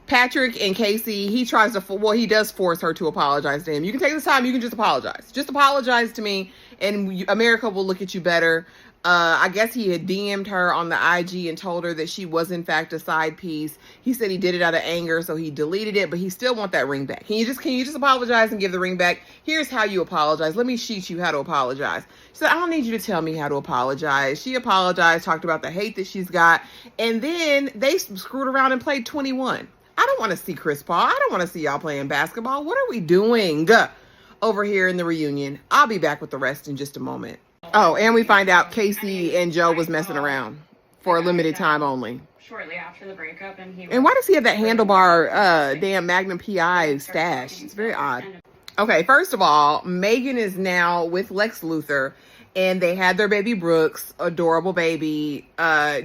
Patrick and Casey, he tries to, well, he does force her to apologize to him. You can take this time, you can just apologize. Just apologize to me, and America will look at you better. I guess he had DM'd her on the IG and told her that she was in fact a side piece. He said he did it out of anger, so he deleted it, but he still want that ring back. Can you just apologize and give the ring back? Here's how you apologize. Let me teach you how to apologize. She said, I don't need you to tell me how to apologize. She apologized, talked about the hate that she's got, and then they screwed around and played 21. I don't want to see Chris Paul. I don't want to see y'all playing basketball. What are we doing over here in the reunion? I'll be back with the rest in just a moment. Oh, and we find out Casey and Joe was messing around for a limited time only. Shortly after the breakup, and why does he have that handlebar damn Magnum PI stash? It's very odd. Okay, first of all, Megan is now with Lex Luthor, and they had their baby Brooks, adorable baby.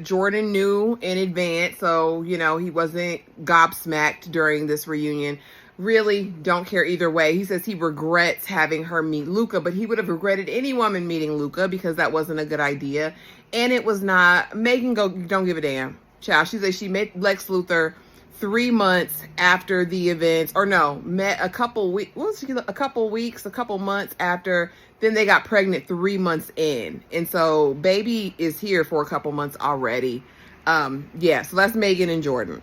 Jordan knew in advance, so he wasn't gobsmacked during this reunion. Really don't care either way. He says he regrets having her meet Luca, but he would have regretted any woman meeting Luca because that wasn't a good idea. And it was not. Megan don't give a damn. Child, she says she met Lex Luthor 3 months after the events, or no, met a couple months after. Then they got pregnant 3 months in. And so baby is here for a couple months already. Yeah, so that's Megan and Jordan.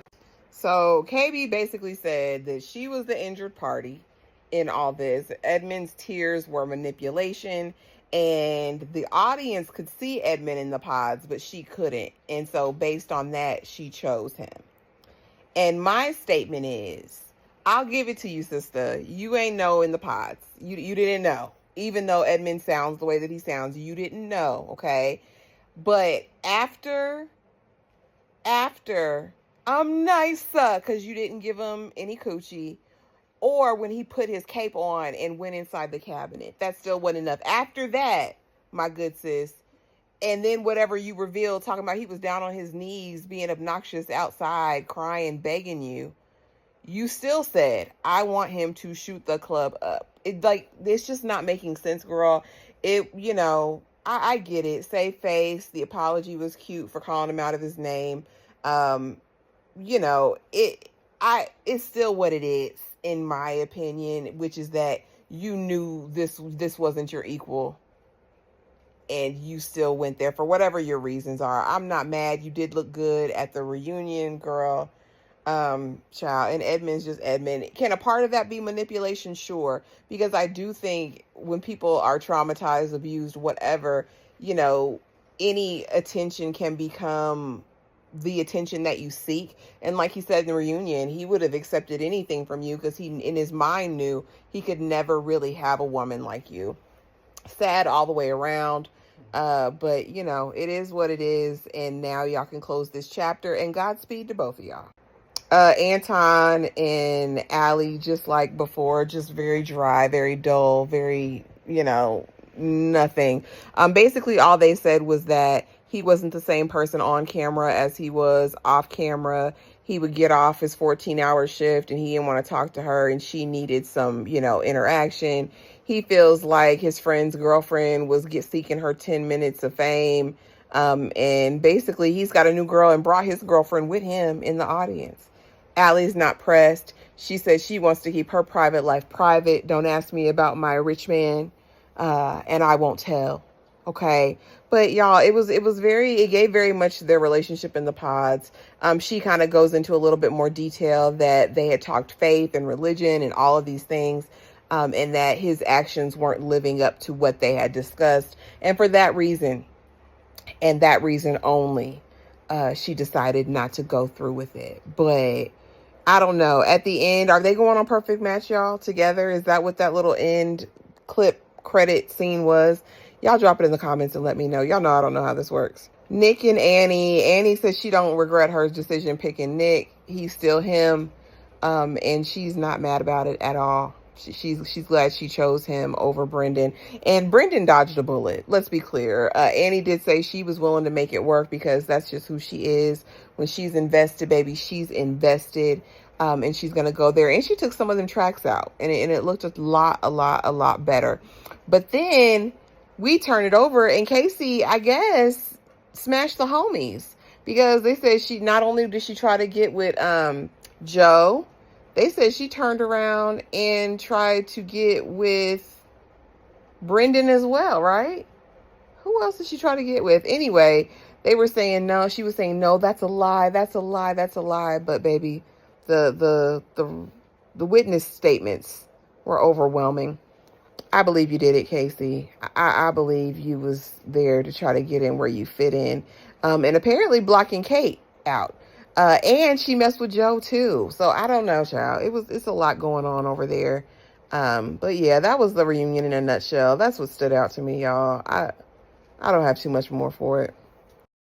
So KB basically said that she was the injured party in all this. Edmond's tears were manipulation, and the audience could see Edmond in the pods, but she couldn't. And so based on that, she chose him. And my statement is, I'll give it to you, sister. You ain't know in the pods. You didn't know. Even though Edmond sounds the way that he sounds, you didn't know, okay? But after I'm nice, because you didn't give him any coochie, or when he put his cape on and went inside the cabinet, that still wasn't enough. After that, my good sis, and then whatever you revealed, talking about he was down on his knees, being obnoxious outside, crying, begging you, you still said, I want him to shoot the club up. It's just not making sense, girl. I get it. Save face. The apology was cute for calling him out of his name. It's still what it is, in my opinion, which is that you knew this wasn't your equal, and you still went there for whatever your reasons are. I'm not mad. You did look good at the reunion, girl. Child, and Edmond's just Edmond. Can a part of that be manipulation? Sure, because I do think when people are traumatized, abused, whatever, any attention can become the attention that you seek. And like he said in the reunion, he would have accepted anything from you because he, in his mind, knew he could never really have a woman like you. Sad all the way around. But it is what it is. And now y'all can close this chapter, and Godspeed to both of y'all. Anton and Allie, just like before, just very dry, very dull, very, nothing. Basically all they said was that he wasn't the same person on camera as he was off camera. He would get off his 14-hour shift and he didn't want to talk to her, and she needed some, interaction. He feels like his friend's girlfriend was seeking her 10 minutes of fame. And basically he's got a new girl and brought his girlfriend with him in the audience. Allie's not pressed. She says she wants to keep her private life private. Don't ask me about my rich man. And I won't tell. Okay. But y'all, it gave very much their relationship in the pods. She kind of goes into a little bit more detail that they had talked faith and religion and all of these things. And that his actions weren't living up to what they had discussed. And for that reason, and that reason only, she decided not to go through with it. But I don't know. At the end, are they going on Perfect Match, y'all, together? Is that what that little end clip credit scene was? Y'all drop it in the comments and let me know. Y'all know I don't know how this works. Nick and Annie. Annie says she don't regret her decision picking Nick. He's still him. And she's not mad about it at all. She's glad she chose him over Brendan. And Brendan dodged a bullet. Let's be clear. Annie did say she was willing to make it work because that's just who she is. When she's invested, baby, she's invested. And she's going to go there. And she took some of them tracks out. And it looked a lot better. But then we turn it over and Casey, I guess, smashed the homies. Because they said she, not only did she try to get with Joe, they said she turned around and tried to get with Brendan as well, right? Who else did she try to get with? Anyway, they were saying no. She was saying no. That's a lie. That's a lie. That's a lie. But baby, the witness statements were overwhelming. I believe you did it, Casey. I believe you was there to try to get in where you fit in, and apparently blocking Kate out. And she messed with Joe too. So I don't know, child. It's a lot going on over there. But yeah, that was the reunion in a nutshell. That's what stood out to me, y'all. I don't have too much more for it.